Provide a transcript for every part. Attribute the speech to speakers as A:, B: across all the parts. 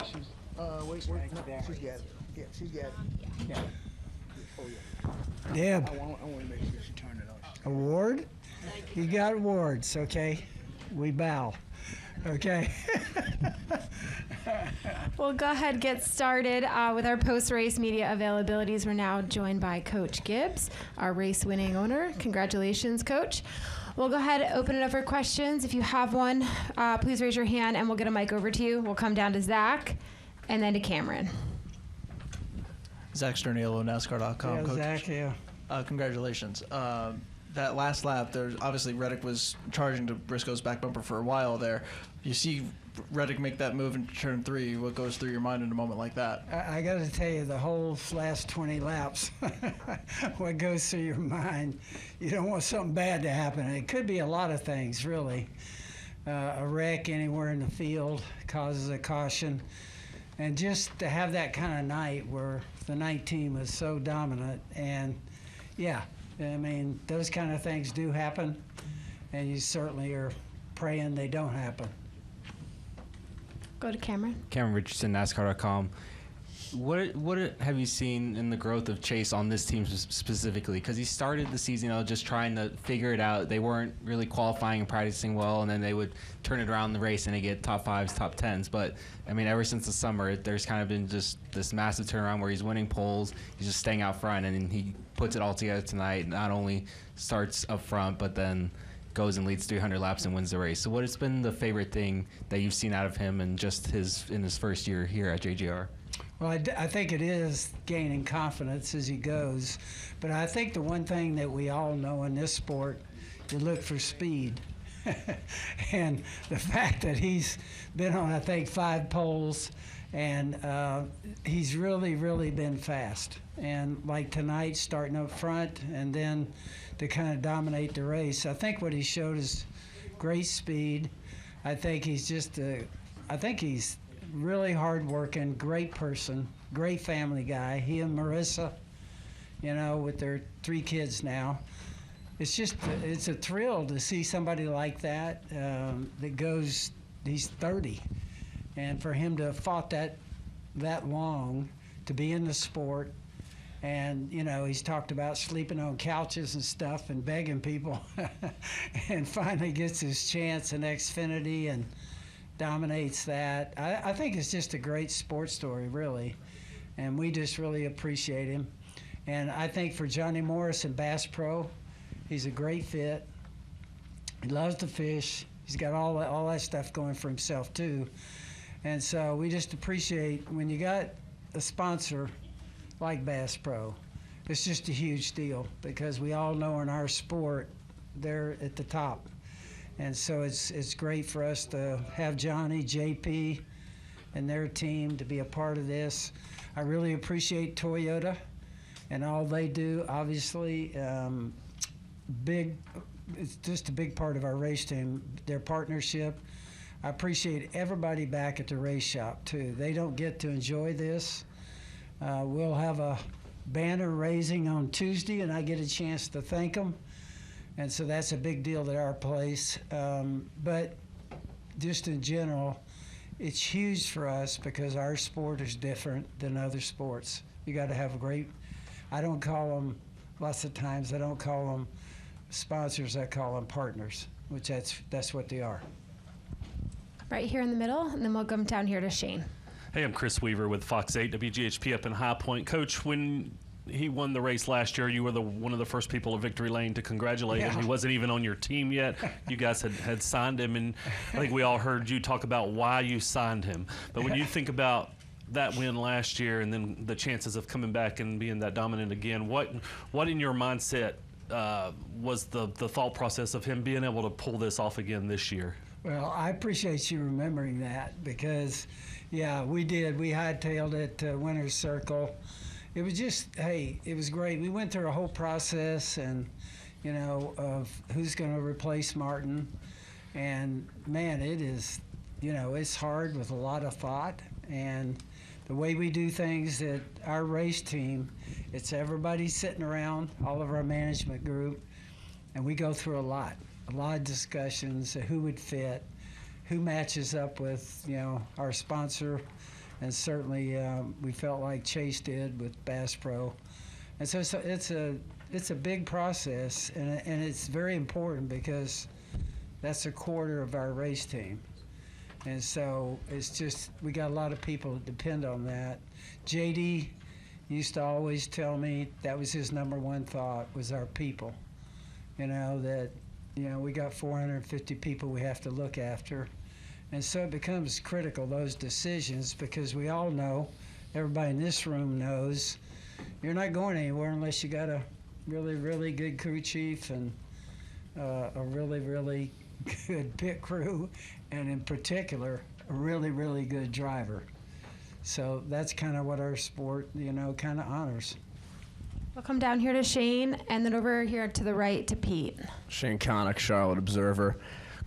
A: she's, wait, no, she's got it. Yeah, she's got it. Yeah. Oh, yeah.
B: Deb,
A: I want to make sure she turned it on.
B: award? You got awards, okay? We bow, okay?
C: We'll go ahead and get started with our post-race media availabilities. We're now joined by Coach Gibbs, our race-winning owner. Congratulations, Coach. We'll go ahead and open it up for questions. If you have one, please raise your hand and we'll get a mic over to you. We'll come down to Zach and then to Cameron.
D: Zach Sterniolo, NASCAR.com.
B: Yeah,
D: Coach.
B: Zach, yeah.
D: Congratulations. That last lap, there's obviously Reddick was charging to Briscoe's back bumper for a while there. You see Reddick make that move in turn 3. What goes through your mind in a moment like that?
B: I got to tell you, the whole last 20 laps, what goes through your mind, you don't want something bad to happen. It could be a lot of things, really. A wreck anywhere in the field causes a caution. And just to have that kind of night where the night team was so dominant, and yeah, I mean, those kind of things do happen, and you certainly are praying they don't happen.
C: Go to Cameron.
E: Cameron Richardson, NASCAR.com. What have you seen in the growth of Chase on this team specifically? Because he started the season, just trying to figure it out. They weren't really qualifying and practicing well, and then they would turn it around in the race and they get top 5s, top 10s. But, I mean, ever since the summer, there's kind of been just this massive turnaround where he's winning poles, he's just staying out front, and he puts it all together tonight. Not only starts up front, but then goes and leads 300 laps and wins the race. So what has been the favorite thing that you've seen out of him in his first year here at JGR?
B: Well, I think it is gaining confidence as he goes. But I think the one thing that we all know in this sport, you look for speed. And the fact that he's been on, I think, 5 poles, and he's really, really been fast. And like tonight, starting up front, and then to kind of dominate the race. I think what he showed is great speed. I think he's really hard-working, great person, great family guy. He and Marissa, with their 3 kids now. It's a thrill to see somebody like that he's 30. And for him to have fought that long, to be in the sport, and, he's talked about sleeping on couches and stuff and begging people, and finally gets his chance in Xfinity and dominates that. I think it's just a great sports story, really, and we just really appreciate him. And I think for Johnny Morris and Bass Pro, he's a great fit. He loves to fish. He's got all that stuff going for himself too. And so we just appreciate when you got a sponsor like Bass Pro. It's just a huge deal because we all know in our sport they're at the top. And so it's great for us to have Johnny, JP, and their team to be a part of this. I really appreciate Toyota and all they do. Obviously, it's just a big part of our race team, their partnership. I appreciate everybody back at the race shop, too. They don't get to enjoy this. We'll have a banner raising on Tuesday, and I get a chance to thank them. And so that's a big deal at our place. But just in general, it's huge for us because our sport is different than other sports. You got to have I don't call them, lots of times, I don't call them sponsors, I call them partners, which that's what they are.
C: Right here in the middle, and then we'll come down here to Shane.
F: Hey, I'm Chris Weaver with Fox 8 WGHP up in High Point. Coach, when he won the race last year, you were one of the first people at Victory Lane to congratulate him. He wasn't even on your team yet. You guys had signed him, and I think we all heard you talk about why you signed him. But when you think about that win last year and then the chances of coming back and being that dominant again, what in your mindset was the thought process of him being able to pull this off again this year?
B: Well, I appreciate you remembering that because, yeah, we did. We hightailed it to Winner's Circle. It was just, it was great. We went through a whole process and, of who's going to replace Martin. And, man, it is, it's hard with a lot of thought. And the way we do things at our race team, it's everybody sitting around, all of our management group, and we go through a lot of discussions, who would fit, who matches up with, our sponsor and certainly we felt like Chase did with Bass Pro. And so it's a big process, and it's very important because that's a quarter of our race team. And so it's just, we got a lot of people that depend on that. JD used to always tell me that was his number one thought, was our people. You know, that, you know, we got 450 people we have to look after. And so it becomes critical, those decisions, because we all know, everybody in this room knows, you're not going anywhere unless you got a really, really good crew chief and a really, really good pit crew, and in particular, a really, really good driver. So that's kind of what our sport, you know, kind of honors.
C: We'll come down here to Shane, and then over here to the right to Pete.
G: Shane Connick, Charlotte Observer.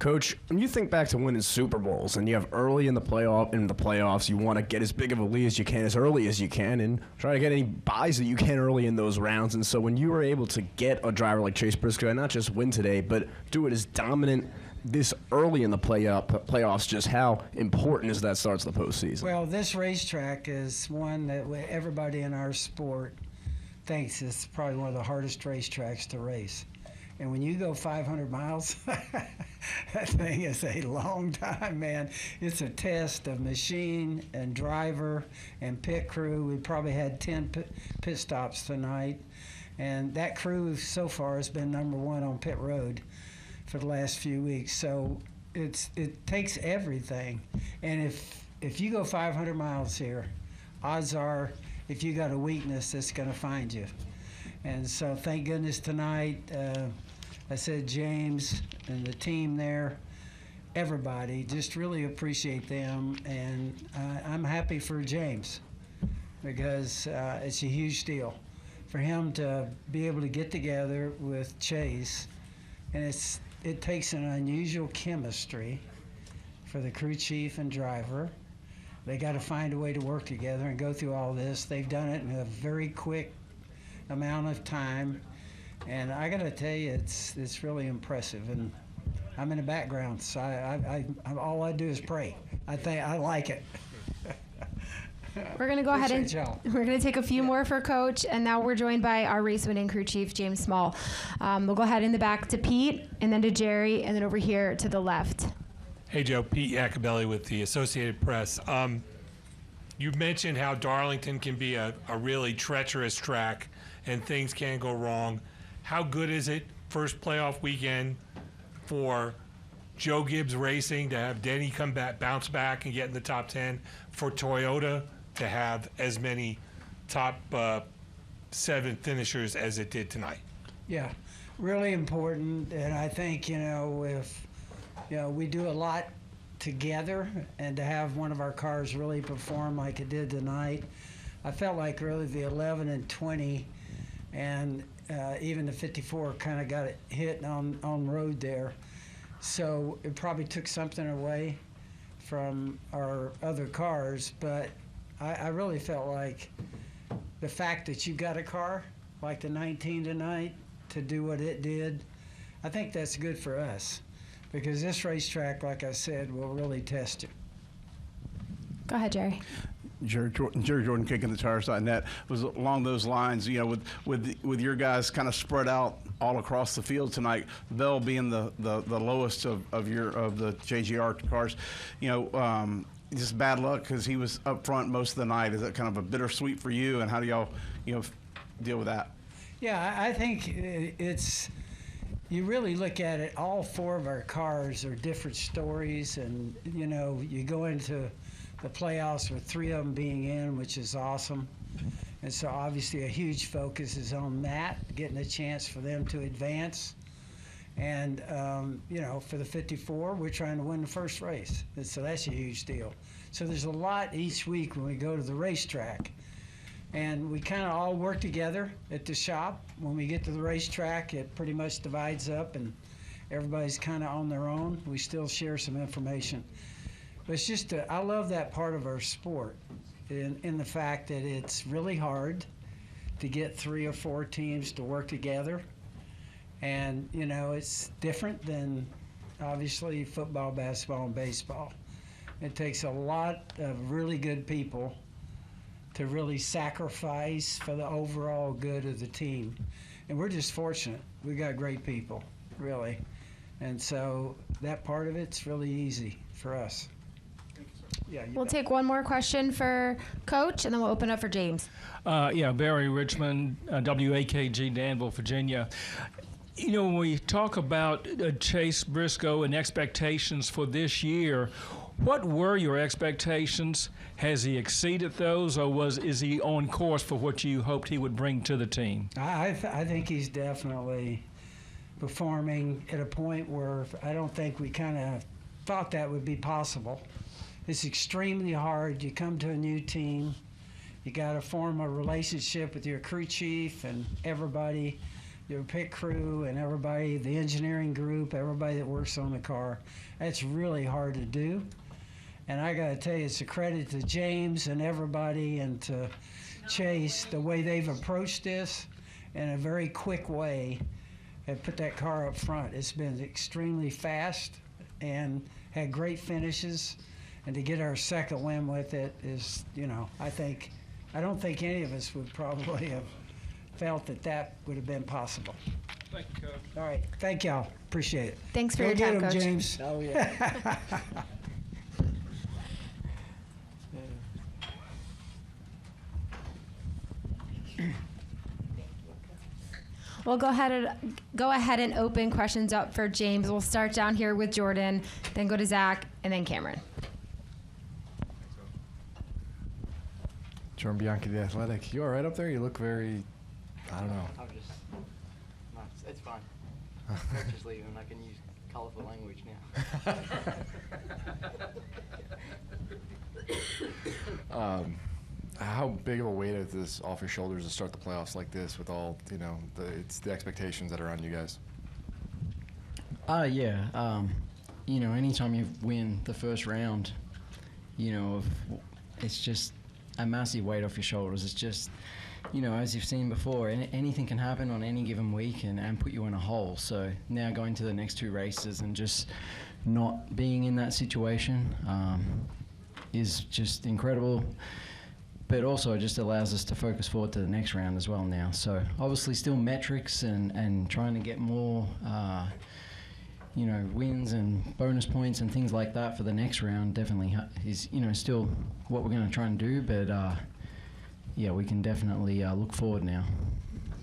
G: Coach, when you think back to winning Super Bowls and you have early in the playoffs, you want to get as big of a lead as you can, as early as you can, and try to get any buys that you can early in those rounds. And so when you were able to get a driver like Chase Briscoe and not just win today, but do it as dominant this early in the playoffs, just how important is that start to the postseason?
B: Well, this racetrack is one that everybody in our sport thinks is probably one of the hardest racetracks to race. And when you go 500 miles, that thing is a long time, man. It's a test of machine and driver and pit crew. We probably had 10 pit stops tonight. And that crew so far has been number one on pit road for the last few weeks. So it takes everything. And if you go 500 miles here, odds are if you got a weakness, it's going to find you. And so thank goodness tonight, I said James and the team there, everybody, just really appreciate them. And I'm happy for James because it's a huge deal for him to be able to get together with Chase. And it takes an unusual chemistry for the crew chief and driver. They got to find a way to work together and go through all this. They've done it in a very quick amount of time, and I got to tell you, it's really impressive. And I'm in the background, so I all I do is pray. I think I like it.
C: We're going to go ahead and we're going to take a few more for Coach, and now we're joined by our race winning crew chief, James Small. We'll go ahead in the back to Pete, and then to Jerry, and then over here to the left.
H: Hey, Joe. Pete Iacobelli with the Associated Press. You mentioned how Darlington can be a really treacherous track and things can go wrong. How good is it, first playoff weekend, for Joe Gibbs Racing to have Denny come back, bounce back, and get in the top 10, for Toyota to have as many top 7 finishers as it did tonight?
B: Yeah, really important. And I think, if we do a lot together, and to have one of our cars really perform like it did tonight, I felt like really the 11 and 20 and even the 54 kind of got it hit on road there. So it probably took something away from our other cars, but I really felt like the fact that you got a car like the 19 tonight to do what it did, I think that's good for us, because this racetrack, like I said, will really test you.
C: Go ahead, Jerry.
I: Jerry Jordan kicking the tires.net was along those lines. With your guys kind of spread out all across the field tonight, Bell being the lowest of the JGR cars, just bad luck because he was up front most of the night. Is that kind of a bittersweet for you, and how do y'all deal with that?
B: Yeah, I think it's, you really look at it, all 4 of our cars are different stories, and you go into the playoffs with 3 of them being in, which is awesome. And so obviously a huge focus is on that, getting a chance for them to advance. And, for the 54, we're trying to win the first race. And so that's a huge deal. So there's a lot each week when we go to the racetrack. And we kind of all work together at the shop. When we get to the racetrack, it pretty much divides up and everybody's kind of on their own. We still share some information. But it's just, I love that part of our sport in the fact that it's really hard to get 3 or 4 teams to work together. And, it's different than obviously football, basketball, and baseball. It takes a lot of really good people to really sacrifice for the overall good of the team. And we're just fortunate. We got great people, really. And so that part of it's really easy for us. Yeah,
C: We'll take one more question for Coach, and then we'll open up for James.
J: Barry Richmond, WAKG, Danville, Virginia. You know, when we talk about Chase Briscoe and expectations for this year, what were your expectations? Has he exceeded those, or is he on course for what you hoped he would bring to the team?
B: I think he's definitely performing at a point where I don't think we kind of thought that would be possible. It's extremely hard. You come to a new team. You got to form a relationship with your crew chief and everybody, your pit crew and everybody, the engineering group, everybody that works on the car. That's really hard to do. And I got to tell you, it's a credit to James and everybody and to Chase, the way they've approached this in a very quick way and put that car up front. It's been extremely fast and had great finishes. And to get our second win with it is, you know, I don't think any of us would probably have felt that would have been possible.
J: Thank you, Coach.
B: All right. Thank y'all. Appreciate it.
C: Thanks for
B: Go
C: your
B: get
C: time,
B: 'em,
C: Coach.
B: James.
A: Oh, yeah.
C: We'll go ahead and open questions up for James. We'll start down here with Jordan, then go to Zach, and then Cameron.
K: Jordan Bianchi, The Athletic. You all right up there? You look very, I don't know.
L: I'm just, no, it's fine. Coach is leaving. I can use colorful language now.
K: How big of a weight is this off your shoulders to start the playoffs like this with all, you know, it's the expectations that are on you guys?
L: You know, anytime you win the first round, you know, it's just a massive weight off your shoulders. It's just, you know, as you've seen before, anything can happen on any given week and put you in a hole. So now going to the next two races and just not being in that situation is just incredible. But also it just allows us to focus forward to the next round as well now. So obviously still metrics and trying to get more, you know, wins and bonus points and things like that for the next round definitely is, you know, still what we're going to try and do. But, yeah, we can definitely look forward now.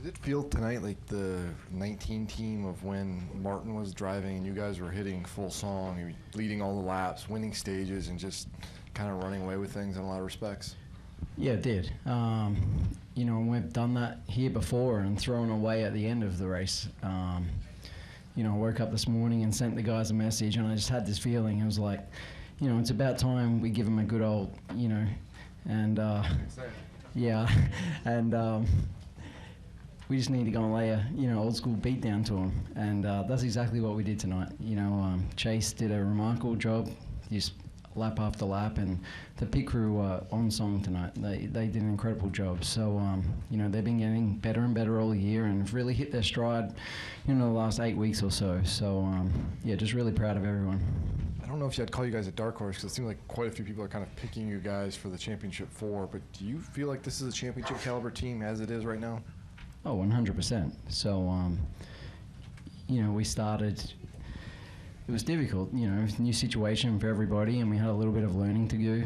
K: Did it feel tonight like the 19 team of when Martin was driving and you guys were hitting full song, you were leading all the laps, winning stages, and just kind of running away with things in a lot of respects?
L: Yeah, it did. You know, and we've done that here before and thrown away at the end of the race. You know, I woke up this morning and sent the guys a message, and I just had this feeling. It was like, you know, it's about time we give them a good old, you know, and yeah, and we just need to go and lay a, you know, old school beat down to them, and that's exactly what we did tonight. You know, Chase did a remarkable job, just lap after lap, and the pit crew on song tonight. They did an incredible job. So, you know, they've been getting better and better all year and have really hit their stride, you know, the last 8 weeks or so. So, yeah, just really proud of everyone.
K: I don't know if I'd call you guys a dark horse because it seems like quite a few people are kind of picking you guys for the championship 4, but do you feel like this is a championship caliber team as it is right now?
L: Oh, 100%. So, you know, we started. It was difficult, you know, new situation for everybody, and we had a little bit of learning to do.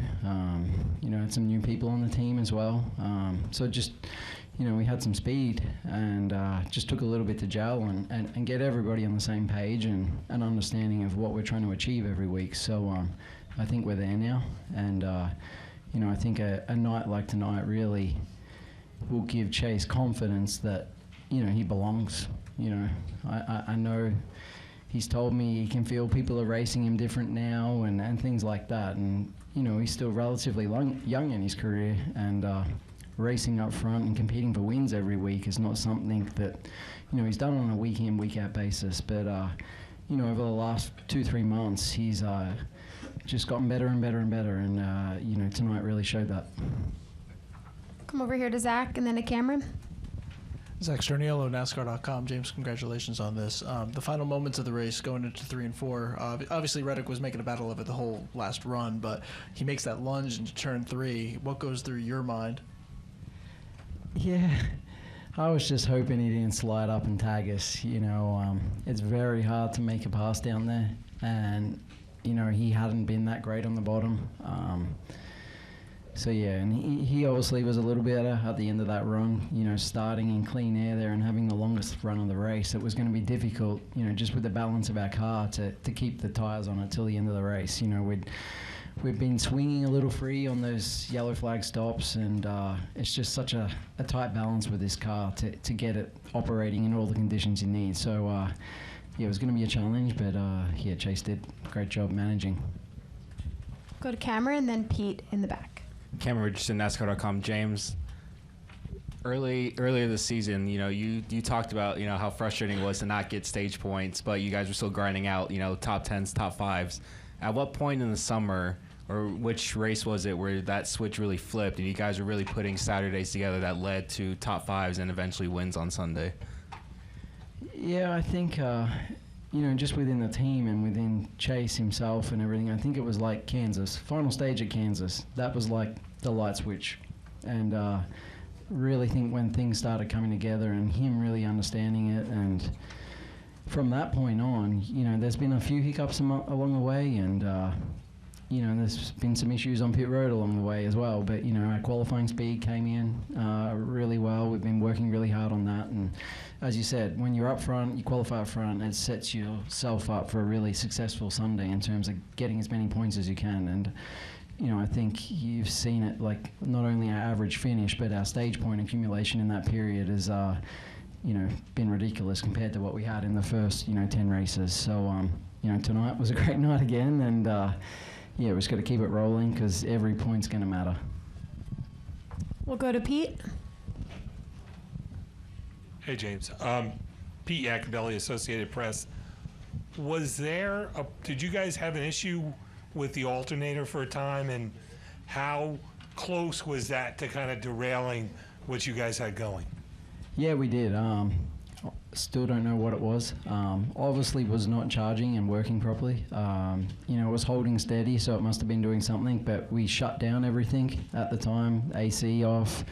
L: You know, had some new people on the team as well. So just, you know, we had some speed and just took a little bit to gel and get everybody on the same page and an understanding of what we're trying to achieve every week. So I think we're there now. And, you know, I think a night like tonight really will give Chase confidence that, you know, he belongs. You know, I know he's told me he can feel people are racing him different now and things like that. And, you know, he's still relatively young in his career, and racing up front and competing for wins every week is not something that, you know, he's done on a week in, week out basis. But, you know, over the last 2-3 months, he's just gotten better and better and better. And, you know, tonight really showed that.
C: Come over here to Zach and then to Cameron.
D: Zach Sterniello, NASCAR.com. James, congratulations on this. The final moments of the race going into 3 and 4. Obviously, Reddick was making a battle of it the whole last run, but he makes that lunge into turn 3. What goes through your mind?
L: Yeah, I was just hoping he didn't slide up and tag us. It's very hard to make a pass down there, and he hadn't been that great on the bottom. So yeah, and he obviously was a little better at the end of that run, starting in clean air there and having the longest run of the race. It was going to be difficult, just with the balance of our car to keep the tires on it till the end of the race. We've been swinging a little free on those yellow flag stops, and it's just such a tight balance with this car to get it operating in all the conditions you need. So yeah, it was going to be a challenge, but yeah, Chase did a great job managing.
C: Go to Cameron, then Pete in the back.
E: Cameron Richardson, NASCAR.com. James, earlier this season, you talked about how frustrating it was to not get stage points, but you guys were still grinding out top 10s, top 5s. At what point in the summer, or which race was it where that switch really flipped and you guys were really putting Saturdays together that led to top 5s and eventually wins on Sunday?
L: Yeah, I think just within the team and within Chase himself and everything, I think it was like Kansas, final stage at Kansas. That was like the light switch. And really think when things started coming together and him really understanding it, and from that point on, there's been a few hiccups along the way, and there's been some issues on pit road along the way as well. But our qualifying speed came in really well. We've been working really hard on that, and as you said, when you're up front, you qualify up front, it sets yourself up for a really successful Sunday in terms of getting as many points as you can. And I think you've seen it, like not only our average finish, but our stage point accumulation in that period has been ridiculous compared to what we had in the first 10 races. So tonight was a great night again, and yeah, we just got to keep it rolling because every point's going to matter.
C: We'll go to Pete.
H: Hey, James. Pete Yakabelli, Associated Press. Did you guys have an issue with the alternator for a time, and how close was that to kind of derailing what you guys had going?
L: Yeah, we did. Still don't know what it was. Obviously was not charging and working properly. It was holding steady, so it must have been doing something, but we shut down everything at the time, AC off.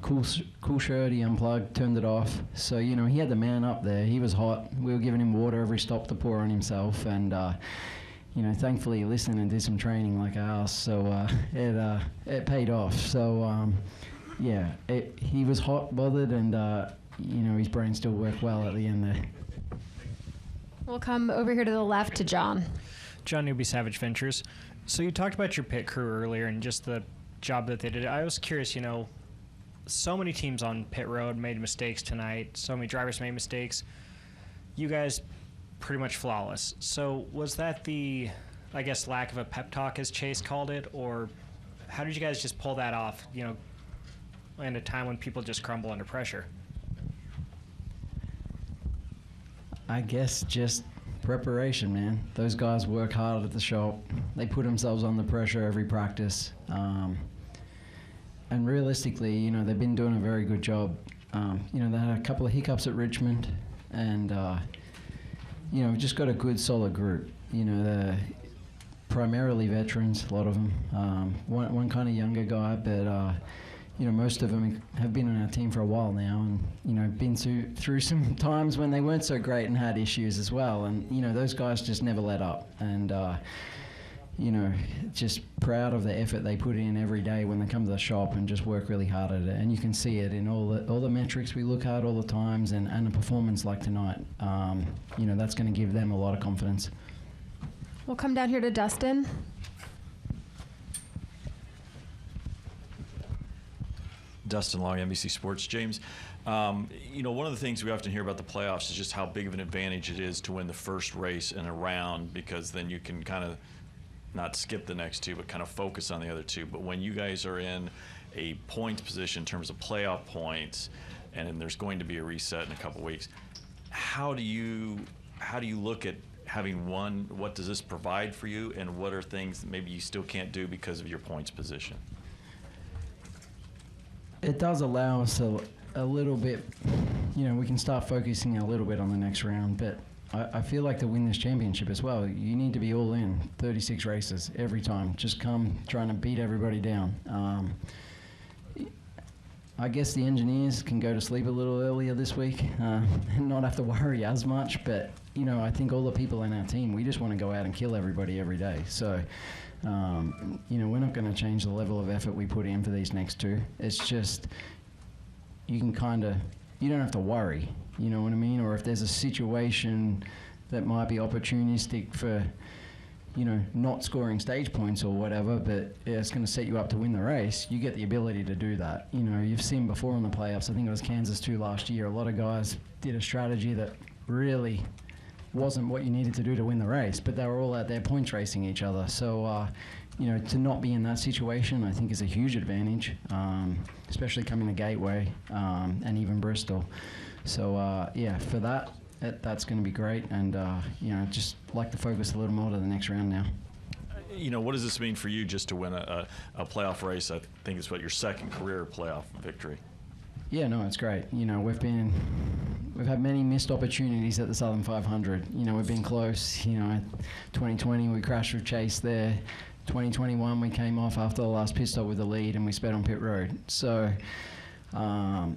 L: Cool shirt, he unplugged, turned it off. So, he had the man up there. He was hot. We were giving him water every stop to pour on himself. And, thankfully he listened and did some training like ours. So it paid off. So, yeah, he was hot, bothered, and, his brain still worked well at the end there.
C: We'll come over here to the left to John.
M: John Newby, Savage Ventures. So you talked about your pit crew earlier and just the job that they did. I was curious, so many teams on pit road made mistakes tonight. So many drivers made mistakes. You guys pretty much flawless. So was that the, lack of a pep talk, as Chase called it, or how did you guys just pull that off, in a time when people just crumble under pressure?
L: I guess just preparation, man. Those guys work hard at the shop. They put themselves under pressure every practice. And realistically, they've been doing a very good job. They had a couple of hiccups at Richmond, and we've just got a good, solid group. They're primarily veterans, a lot of them. One kind of younger guy, but most of them have been on our team for a while now, and been through some times when they weren't so great and had issues as well. And those guys just never let up, and just proud of the effort they put in every day when they come to the shop and just work really hard at it. And you can see it in all the metrics we look at all the times, and a performance like tonight. That's going to give them a lot of confidence.
C: We'll come down here to Dustin.
N: Dustin Long, NBC Sports. James, one of the things we often hear about the playoffs is just how big of an advantage it is to win the first race in a round, because then you can kind of not skip the next two, but kind of focus on the other two. But when you guys are in a points position in terms of playoff points, and then there's going to be a reset in a couple weeks, how do you look at having won? What does this provide for you, and what are things that maybe you still can't do because of your points position?
L: It does allow us a little bit, we can start focusing a little bit on the next round, but I feel like to win this championship as well, you need to be all in, 36 races every time. Just come trying to beat everybody down. I guess the engineers can go to sleep a little earlier this week and not have to worry as much, but, I think all the people in our team, we just want to go out and kill everybody every day. So, we're not going to change the level of effort we put in for these next two. It's just, you don't have to worry, you know what I mean? Or if there's a situation that might be opportunistic for, not scoring stage points or whatever, but it's going to set you up to win the race, you get the ability to do that. You've seen before in the playoffs, I think it was Kansas 2 last year, a lot of guys did a strategy that really wasn't what you needed to do to win the race, but they were all out there points racing each other. So, to not be in that situation, I think is a huge advantage, especially coming to Gateway and even Bristol. So, for that's going to be great, and just like to focus a little more to the next round now.
N: What does this mean for you just to win a playoff race? I think it's your second career playoff victory.
L: Yeah, no, it's great. We've had many missed opportunities at the Southern 500. We've been close. 2020 we crashed with Chase there. 2021 we came off after the last pit stop with the lead and we sped on pit road. So, in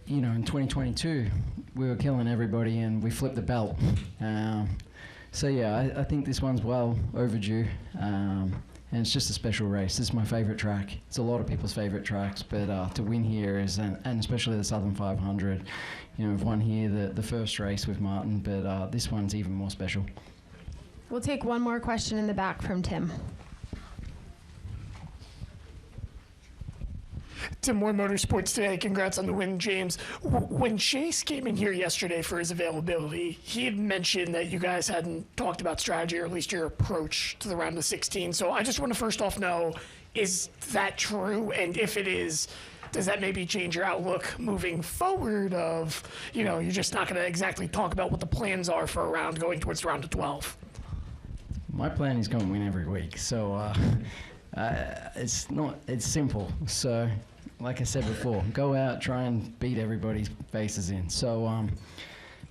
L: 2022 we were killing everybody and we flipped the belt. I think this one's well overdue. And it's just a special race. This is my favorite track. It's a lot of people's favorite tracks, but to win here is, and especially the Southern 500, we've won here the first race with Martin, but this one's even more special.
C: We'll take one more question in the back from Tim.
O: Tim Moore, Motorsports Today. Congrats on the win, James. When Chase came in here yesterday for his availability, he had mentioned that you guys hadn't talked about strategy, or at least your approach to the round of 16. So I just want to first off know, is that true? And if it is, does that maybe change your outlook moving forward of, you're just not going to exactly talk about what the plans are for a round going towards the round of 12?
L: My plan is going to win every week. So it's simple. So, like I said before, go out, try and beat everybody's faces in. So,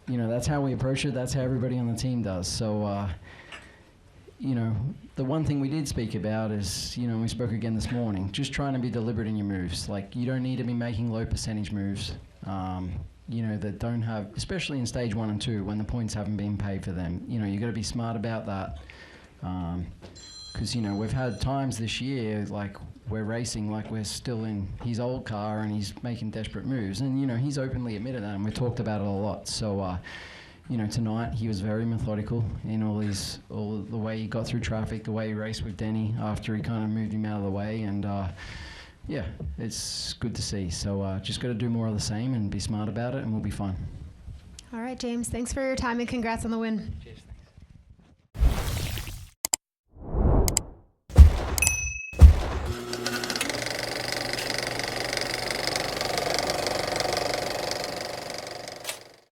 L: that's how we approach it. That's how everybody on the team does. So, the one thing we did speak about is, we spoke again this morning, just trying to be deliberate in your moves. Like, you don't need to be making low percentage moves, that don't have, especially in stage 1 and 2 when the points haven't been paid for them. You got to be smart about that. Because, we've had times this year, like, we're racing like we're still in his old car and he's making desperate moves. And, he's openly admitted that and we talked about it a lot. So, tonight he was very methodical in all the way he got through traffic, the way he raced with Denny after he kind of moved him out of the way. And, it's good to see. So, just got to do more of the same and be smart about it and we'll be fine.
C: All right, James. Thanks for your time and congrats on the win.
M: Cheers.